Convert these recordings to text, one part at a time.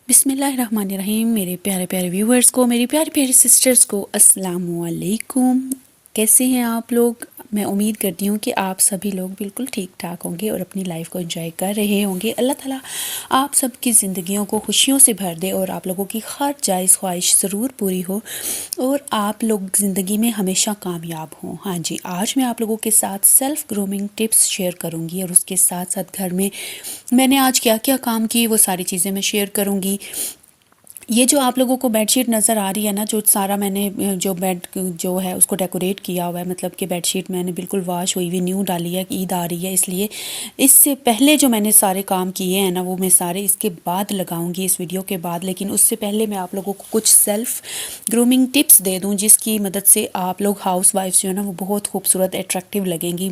बिस्मिल्लाहिर्रहमानिर्रहीम। मेरे प्यारे प्यारे व्यूवर्स को, मेरी प्यारी प्यारी सिस्टर्स को अस्सलामु अलैकुम। कैसे हैं आप लोग? मैं उम्मीद करती हूँ कि आप सभी लोग बिल्कुल ठीक ठाक होंगे और अपनी लाइफ को एंजॉय कर रहे होंगे। अल्लाह ताला आप सबकी ज़िंदगियों को खुशियों से भर दे और आप लोगों की हर जायज़ ख्वाहिश ज़रूर पूरी हो और आप लोग ज़िंदगी में हमेशा कामयाब हों। हाँ जी, आज मैं आप लोगों के साथ सेल्फ़ ग्रूमिंग टिप्स शेयर करूँगी और उसके साथ साथ घर में मैंने आज क्या क्या काम किए वो सारी चीज़ें मैं शेयर करूँगी। ये जो आप लोगों को बेडशीट नज़र आ रही है ना, जो सारा मैंने जो बेड जो है उसको डेकोरेट किया हुआ है, मतलब कि बेडशीट मैंने बिल्कुल वॉश हुई हुई न्यू डाली है। ईद आ रही है इसलिए इससे पहले जो मैंने सारे काम किए हैं ना, वो मैं सारे इसके बाद लगाऊंगी इस वीडियो के बाद। लेकिन उससे पहले मैं आप लोगों को कुछ सेल्फ़ ग्रूमिंग टिप्स दे दूँ जिसकी मदद से आप लोग हाउस वाइफ्स जो है ना वो बहुत खूबसूरत अट्रैक्टिव लगेंगी।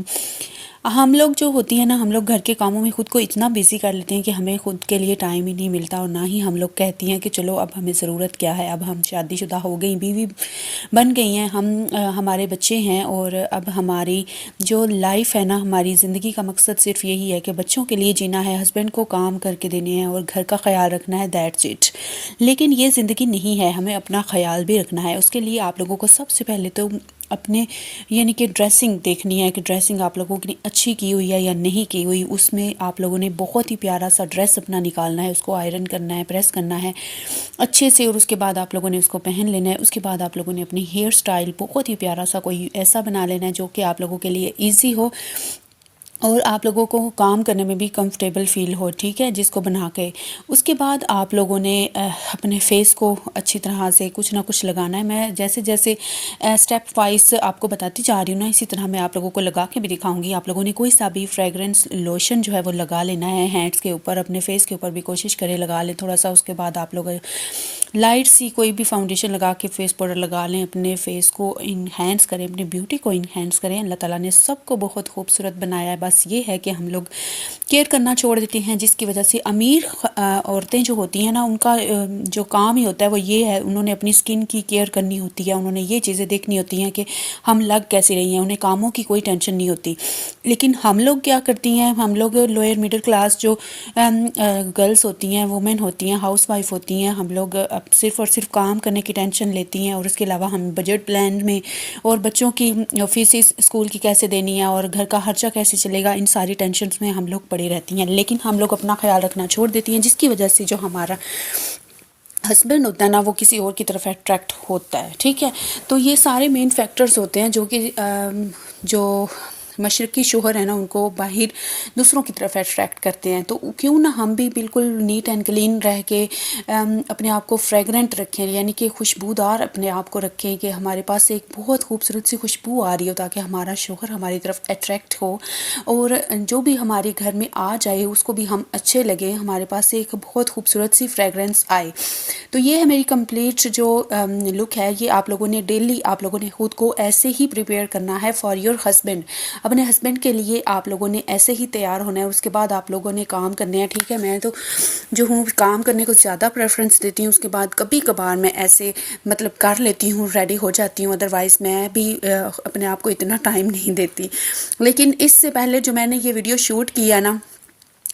हम लोग जो होती है ना, हम लोग घर के कामों में खुद को इतना बिजी कर लेते हैं कि हमें खुद के लिए टाइम ही नहीं मिलता और ना ही हम लोग कहती हैं कि चलो अब हमें ज़रूरत क्या है, अब हम शादीशुदा हो गई, बीवी बन गई हैं, हमारे बच्चे हैं और अब हमारी जो लाइफ है ना, हमारी ज़िंदगी का मकसद सिर्फ यही है कि बच्चों के लिए जीना है, हस्बैंड को काम करके देने हैं और घर का ख्याल रखना है, दैट्स इट। लेकिन ये ज़िंदगी नहीं है, हमें अपना ख्याल भी रखना है। उसके लिए आप लोगों को सबसे पहले तो अपने यानी कि ड्रेसिंग देखनी है कि ड्रेसिंग आप लोगों की अच्छी की हुई है या नहीं की हुई। उसमें आप लोगों ने बहुत ही प्यारा सा ड्रेस अपना निकालना है, उसको आयरन करना है, प्रेस करना है अच्छे से और उसके बाद आप लोगों ने उसको पहन लेना है। उसके बाद आप लोगों ने अपनी हेयर स्टाइल बहुत ही प्यारा सा कोई ऐसा बना लेना है जो कि आप लोगों के लिए ईजी हो और आप लोगों को काम करने में भी कंफर्टेबल फ़ील हो, ठीक है, जिसको बना के। उसके बाद आप लोगों ने अपने फेस को अच्छी तरह से कुछ ना कुछ लगाना है। मैं जैसे जैसे स्टेप वाइज आपको बताती जा रही हूँ ना, इसी तरह मैं आप लोगों को लगा के भी दिखाऊंगी। आप लोगों ने कोई सा भी फ्रेगरेंस लोशन जो है वो लगा लेना है हैंड्स के ऊपर, अपने फेस के ऊपर भी कोशिश करें लगा लें थोड़ा सा। उसके बाद आप लोग लाइट सी कोई भी फाउंडेशन लगा के फेस पाउडर लगा लें, अपने फेस को इन्हेंस करें, अपनी ब्यूटी को इन्हेंस करें। अल्लाह ताला ने सबको बहुत खूबसूरत बनाया है, बस ये है कि हम लोग केयर करना छोड़ देते हैं, जिसकी वजह से अमीर औरतें जो होती हैं ना, उनका जो काम ही होता है वो ये है, उन्होंने अपनी स्किन की केयर करनी होती है, उन्होंने ये चीज़ें देखनी होती हैं कि हम लग कैसी रही हैं, उन्हें कामों की कोई टेंशन नहीं होती। लेकिन हम लोग क्या करती हैं, हम लोग लोअर मिडिल क्लास जो गर्ल्स होती हैं, वुमेन होती हैं, हाउस वाइफ होती हैं, हम लोग अब सिर्फ़ और सिर्फ काम करने की टेंशन लेती हैं और उसके अलावा हम बजट प्लान में और बच्चों की फीसेस स्कूल की कैसे देनी है और घर का खर्चा कैसे चलेगा, इन सारी टेंशन्स में हम लोग पड़ी रहती हैं। लेकिन हम लोग अपना ख्याल रखना छोड़ देती हैं, जिसकी वजह से जो हमारा हस्बैंड होता है ना वो किसी और की तरफ अट्रैक्ट होता है, ठीक है। तो ये सारे मेन फैक्टर्स होते हैं जो कि जो मशरक़ी शोहर है ना उनको बाहर दूसरों की तरफ अट्रैक्ट करते हैं। तो क्यों ना हम भी बिल्कुल नीट एंड क्लीन रह के अपने आप को फ्रेगरेंट रखें, यानी कि खुशबूदार अपने आप को रखें कि हमारे पास एक बहुत खूबसूरत सी खुशबू आ रही हो, ताकि हमारा शोहर हमारी तरफ अट्रैक्ट हो और जो भी हमारे घर में आ जाए उसको भी हम अच्छे लगे, हमारे पास एक बहुत खूबसूरत सी फ्रेगरेंस आए। तो ये है मेरी कंप्लीट जो लुक है। ये आप लोगों ने डेली आप लोगों ने खुद को ऐसे ही प्रिपेयर करना है फॉर योर हस्बैंड। अपने हस्बैंड के लिए आप लोगों ने ऐसे ही तैयार होना है। उसके बाद आप लोगों ने काम करने हैं, ठीक है। मैं तो जो हूँ काम करने को ज़्यादा प्रेफरेंस देती हूँ। उसके बाद कभी कभार मैं ऐसे मतलब कर लेती हूँ, रेडी हो जाती हूँ, अदरवाइज़ मैं भी अपने आप को इतना टाइम नहीं देती। लेकिन इससे पहले जो मैंने ये वीडियो शूट किया ना,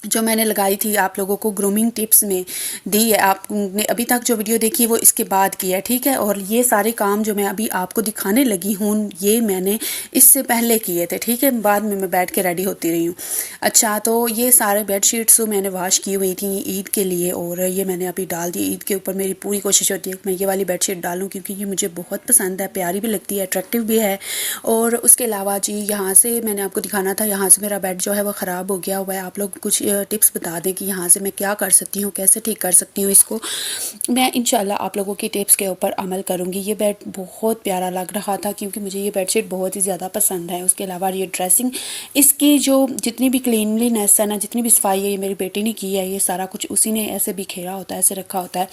जो मैंने लगाई थी आप लोगों को ग्रूमिंग टिप्स में दी है, आपने अभी तक जो वीडियो देखी वो इसके बाद की है, ठीक है। और ये सारे काम जो मैं अभी आपको दिखाने लगी हूँ ये मैंने इससे पहले किए थे, ठीक है। बाद में मैं बैठ के रेडी होती रही हूँ। अच्छा, तो ये सारे बेडशीट्स तो मैंने वॉश की हुई थी ईद के लिए और ये मैंने अभी डाल दी। ईद के ऊपर मेरी पूरी कोशिश होती है कि मैं ये वाली बेडशीट डालूँ क्योंकि ये मुझे बहुत पसंद है, प्यारी भी लगती है, अट्रैक्टिव भी है। और उसके अलावा जी यहाँ से मैंने आपको दिखाना था, यहाँ से मेरा बेड जो है वो ख़राब हो गया हुआ है। आप लोग कुछ टिप्स बता दें कि यहाँ से मैं क्या कर सकती हूँ, कैसे ठीक कर सकती हूँ इसको। मैं इंशाल्लाह आप लोगों की टिप्स के ऊपर अमल करूँगी। ये बेड बहुत प्यारा लग रहा था क्योंकि मुझे ये बेडशीट बहुत ही ज़्यादा पसंद है। उसके अलावा ये ड्रेसिंग, इसकी जो जितनी भी क्लीनलीनेस है ना, जितनी भी सफाई है, ये मेरी बेटी ने की है। ये सारा कुछ उसी ने ऐसे बिखेरा होता है, ऐसे रखा होता है।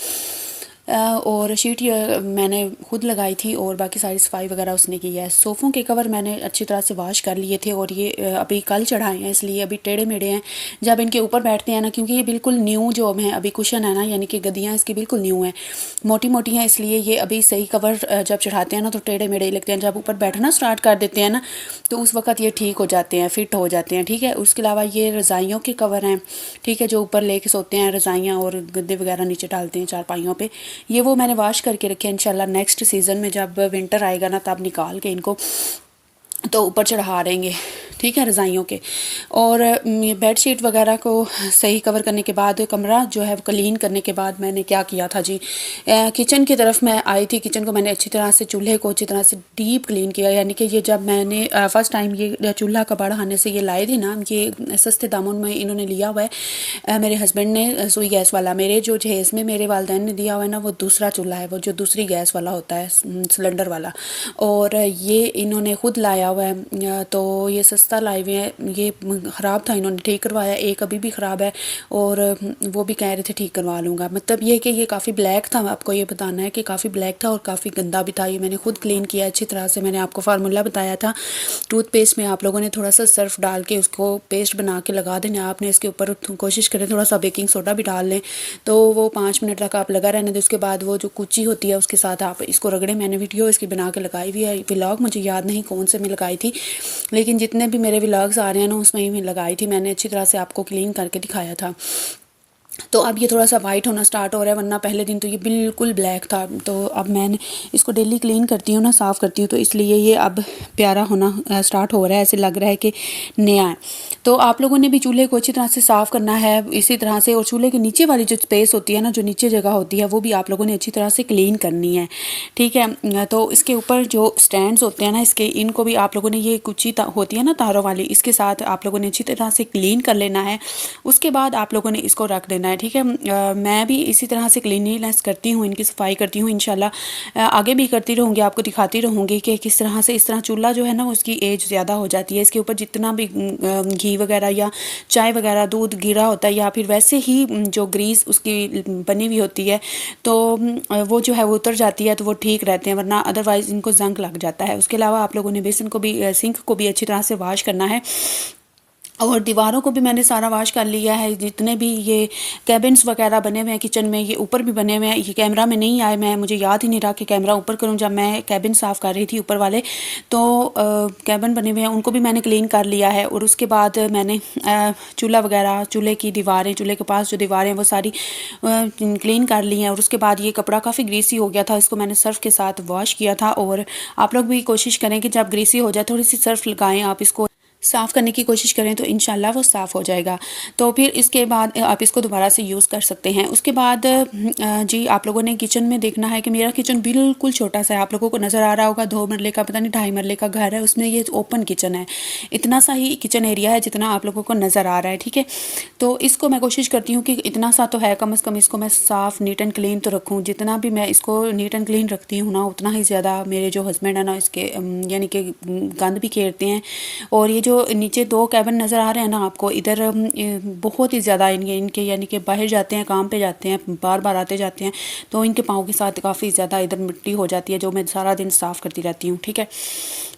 और शीट ये मैंने खुद लगाई थी और बाकी सारी सफाई वगैरह उसने की है। सोफ़ों के कवर मैंने अच्छी तरह से वॉश कर लिए थे और ये अभी कल चढ़ाए हैं, इसलिए अभी टेढ़े मेढ़े हैं। जब इनके ऊपर बैठते हैं ना, क्योंकि ये बिल्कुल न्यू जो है अभी कुशन है ना, यानी कि गद्दियाँ इसकी बिल्कुल न्यू हैं, मोटी मोटी हैं, इसलिए ये अभी सही कवर जब चढ़ाते हैं ना तो टेढ़े मेढ़े लगते हैं। जब ऊपर बैठना स्टार्ट कर देते हैं ना तो उस वक्त ये ठीक हो जाते हैं, फिट हो जाते हैं, ठीक है। उसके अलावा ये रज़ाइयों के कवर हैं, ठीक है, जो ऊपर लेके सोते हैं, रज़ाइयाँ और गद्दे वगैरह नीचे डालते हैं चारपाइयों पे, ये वो मैंने वॉश करके रखे हैं। इंशाल्लाह नेक्स्ट सीज़न में जब विंटर आएगा ना तब निकाल के इनको तो ऊपर चढ़ा देंगे, ठीक है, रज़ाइयों के। और बेड शीट वगैरह को सही कवर करने के बाद कमरा जो है वो क्लीन करने के बाद मैंने क्या किया था जी, किचन की तरफ मैं आई थी। किचन को मैंने अच्छी तरह से, चूल्हे को अच्छी तरह से डीप क्लीन किया, यानी कि ये जब मैंने फ़र्स्ट टाइम ये चूल्हा कबाड़ खाने से ये लाए थे ना, ये सस्ते दामों में इन्होंने लिया हुआ है मेरे हस्बैंड ने, सुई गैस वाला। मेरे जो जहेज़ में मेरे वालिदैन ने दिया हुआ है ना, वो दूसरा चूल्हा है, वो जो दूसरी गैस वाला होता है, सिलेंडर वाला, और ये इन्होंने खुद लाया हुआ है। तो ये सस्ता लाए हुए हैं, ये ख़राब था, इन्होंने ठीक करवाया। एक अभी भी ख़राब है और वो भी कह रहे थे ठीक करवा लूँगा। मतलब ये कि ये काफ़ी ब्लैक था, आपको ये बताना है कि काफ़ी ब्लैक था और काफ़ी गंदा भी था। ये मैंने खुद क्लीन किया अच्छी तरह से। मैंने आपको फार्मूला बताया था, टूथपेस्ट में आप लोगों ने थोड़ा सा सर्फ डाल के उसको पेस्ट बना के लगा देना। आपने इसके ऊपर कोशिश करें थोड़ा सा बेकिंग सोडा भी डाल लें, तो वो 5 मिनट तक आप लगा रहने दें। उसके बाद वो जो कुची होती है उसके साथ आप इसको रगड़े। मैंने वीडियो इसकी बना के लगाई हुई है, व्लॉग मुझे याद नहीं कौन से में लगाई थी, लेकिन जितने भी मेरे व्लॉग्स आ रहे हैं ना उसमें ही मैं लगाई थी। मैंने अच्छी तरह से आपको क्लीन करके दिखाया था। तो अब ये थोड़ा सा वाइट होना स्टार्ट हो रहा है, वरना पहले दिन तो ये बिल्कुल ब्लैक था। तो अब मैंने इसको डेली क्लीन करती हूँ ना, साफ़ करती हूँ, तो इसलिए ये अब प्यारा होना स्टार्ट हो रहा है, ऐसे लग रहा है कि नया है। तो आप लोगों ने भी चूल्हे को अच्छी तरह से साफ़ करना है इसी तरह से। और चूल्हे के नीचे वाली जो स्पेस होती है ना, जो नीचे जगह होती है, वो भी आप लोगों ने अच्छी तरह से क्लीन करनी है, ठीक है। तो इसके ऊपर जो स्टैंड्स होते हैं ना इसके, इनको भी आप लोगों ने, ये कुची होती है ना तारों वाली, इसके साथ आप लोगों ने अच्छी तरह से क्लीन कर लेना है। उसके बाद आप लोगों ने इसको रख देना है, ठीक है। मैं भी इसी तरह से क्लीनिनेस करती हूँ, इनकी सफाई करती हूँ। इंशाल्लाह आगे भी करती रहूँगी, आपको दिखाती रहूँगी कि किस तरह से। इस तरह चूल्हा जो है ना उसकी एज ज़्यादा हो जाती है, इसके ऊपर जितना भी घी वगैरह या चाय वगैरह दूध गिरा होता है, या फिर वैसे ही जो ग्रीस उसकी बनी हुई होती है, तो वो जो है वो उतर जाती है, तो वो ठीक रहते हैं, वरना अदरवाइज़ इनको जंग लग जाता है। उसके अलावा आप लोगों ने बेसन को भी, सिंक को भी अच्छी तरह से वॉश करना है। और दीवारों को भी मैंने सारा वॉश कर लिया है। जितने भी ये कैबिन्स वगैरह बने हुए हैं किचन में, ये ऊपर भी बने हुए हैं। ये कैमरा में नहीं आए, मैं मुझे याद ही नहीं रहा कि कैमरा ऊपर करूं। जब मैं कैबिन साफ़ कर रही थी ऊपर वाले, तो कैबिन बने हुए हैं, उनको भी मैंने क्लीन कर लिया है। और उसके बाद मैंने चूल्हा वगैरह, चूल्हे की दीवारें, चूल्हे के पास जो दीवारें हैं वो सारी क्लीन कर ली हैं। और उसके बाद ये कपड़ा काफ़ी ग्रीसी हो गया था, इसको मैंने सर्फ़ के साथ वॉश किया था। और आप लोग भी कोशिश करें कि जब ग्रीसी हो जाए थोड़ी सी सर्फ़ लगाएं, आप इसको साफ़ करने की कोशिश करें तो इंशाल्लाह वो साफ़ हो जाएगा। तो फिर इसके बाद आप इसको दोबारा से यूज़ कर सकते हैं। उसके बाद जी आप लोगों ने किचन में देखना है कि मेरा किचन बिल्कुल छोटा सा है। आप लोगों को नज़र आ रहा होगा 2 मरले का, पता नहीं 2.5 मरले का घर है, उसमें ये ओपन किचन है। इतना सा ही किचन एरिया है जितना आप लोगों को नज़र आ रहा है, ठीक है। तो इसको मैं कोशिश करती हूँ कि इतना सा तो है, कम से कम इसको मैं साफ़ नीट एंड क्लीन तो रखूँ। जितना भी मैं इसको नीट एंड क्लीन रखती हूँ ना, उतना ही ज़्यादा मेरे जो हस्बैंड है ना इसके यानी कि गंद भी घेरते हैं। और ये जो नीचे 2 कैबिन नज़र आ रहे हैं ना आपको, इधर बहुत ही ज़्यादा इनके यानी कि बाहर जाते हैं, काम पे जाते हैं, बार बार आते जाते हैं, तो इनके पाँव के साथ काफ़ी ज़्यादा इधर मिट्टी हो जाती है, जो मैं सारा दिन साफ़ करती रहती हूँ, ठीक है।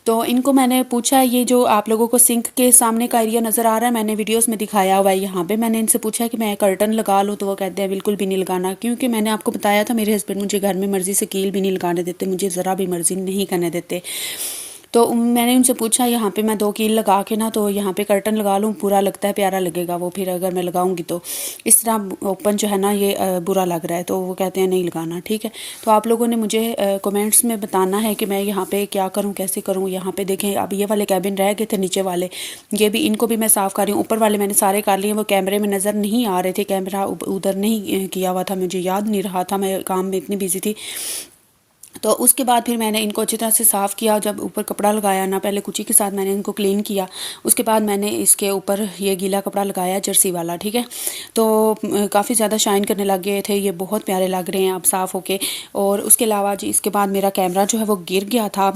तो इनको मैंने पूछा, ये जो आप लोगों को सिंक के सामने का एरिया नज़र आ रहा है, मैंने वीडियोस में दिखाया हुआ है, यहाँ पे मैंने इनसे पूछा कि मैं कर्टन लगा लूँ, तो वो कहते हैं बिल्कुल भी नहीं लगाना। क्योंकि मैंने आपको बताया था मेरे हस्बैंड मुझे घर में मर्ज़ी से कील भी नहीं लगाने देते, मुझे ज़रा भी मर्ज़ी नहीं करने देते। तो मैंने उनसे पूछा यहाँ पे मैं 2 कील लगा के ना, तो यहाँ पे कर्टन लगा लूँ, बुरा लगता है, प्यारा लगेगा वो फिर अगर मैं लगाऊंगी तो। इस तरह ओपन जो है ना ये बुरा लग रहा है, तो वो कहते हैं नहीं लगाना, ठीक है। तो आप लोगों ने मुझे कमेंट्स में बताना है कि मैं यहाँ पे क्या करूँ, कैसे करूँ। यहाँ पे देखें, अब ये वाले कैबिन रह गए थे नीचे वाले, ये भी, इनको भी मैं साफ़ कर रही हूँ। ऊपर वाले मैंने सारे कर लिए, वो कैमरे में नज़र नहीं आ रहे थे, कैमरा उधर नहीं किया हुआ था, मुझे याद नहीं रहा था, मैं काम में इतनी बिजी थी। तो उसके बाद फिर मैंने इनको अच्छी तरह से साफ़ किया। जब ऊपर कपड़ा लगाया ना, पहले कुची के साथ मैंने इनको क्लीन किया, उसके बाद मैंने इसके ऊपर ये गीला कपड़ा लगाया जर्सी वाला, ठीक है। तो काफ़ी ज़्यादा शाइन करने लग गए थे, ये बहुत प्यारे लग रहे हैं अब साफ़ होके। और उसके अलावा जी इसके बाद मेरा कैमरा जो है वो गिर गया था,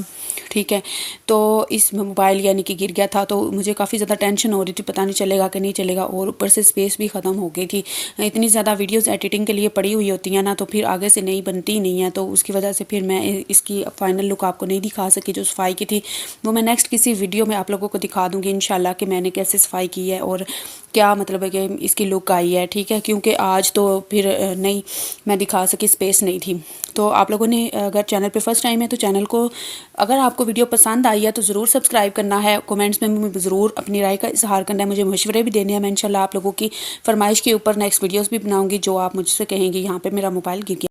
ठीक है। तो इस मोबाइल यानी कि गिर गया था, तो मुझे काफ़ी ज़्यादा टेंशन हो रही थी, पता नहीं चलेगा कि नहीं चलेगा। और ऊपर से स्पेस भी ख़त्म हो गई थी। इतनी ज़्यादा वीडियोस एडिटिंग के लिए पड़ी हुई होती हैं ना, तो फिर आगे से नहीं बनती ही नहीं है। तो उसकी वजह से फिर मैं इसकी फाइनल लुक आपको नहीं दिखा सकी जो सफाई की थी। वो मैं नेक्स्ट किसी वीडियो में आप लोगों को दिखा दूँगी इंशाल्लाह कि मैंने कैसे सफाई की है और क्या मतलब है कि इसकी लुक आई है, ठीक है। क्योंकि आज तो फिर नहीं मैं दिखा सकी, स्पेस नहीं थी। तो आप लोगों ने अगर चैनल पे फर्स्ट टाइम है तो चैनल को, अगर आपको वीडियो पसंद आई है तो ज़रूर सब्सक्राइब करना है। कमेंट्स में ज़रूर अपनी राय का इजहार करना है, मुझे मशवरे भी देने हैं। मैं इंशाल्लाह आप लोगों की फरमाइश के ऊपर नेक्स्ट वीडियोस भी बनाऊंगी जो आप मुझसे कहेंगे। यहाँ पे मेरा मोबाइल गिर गया।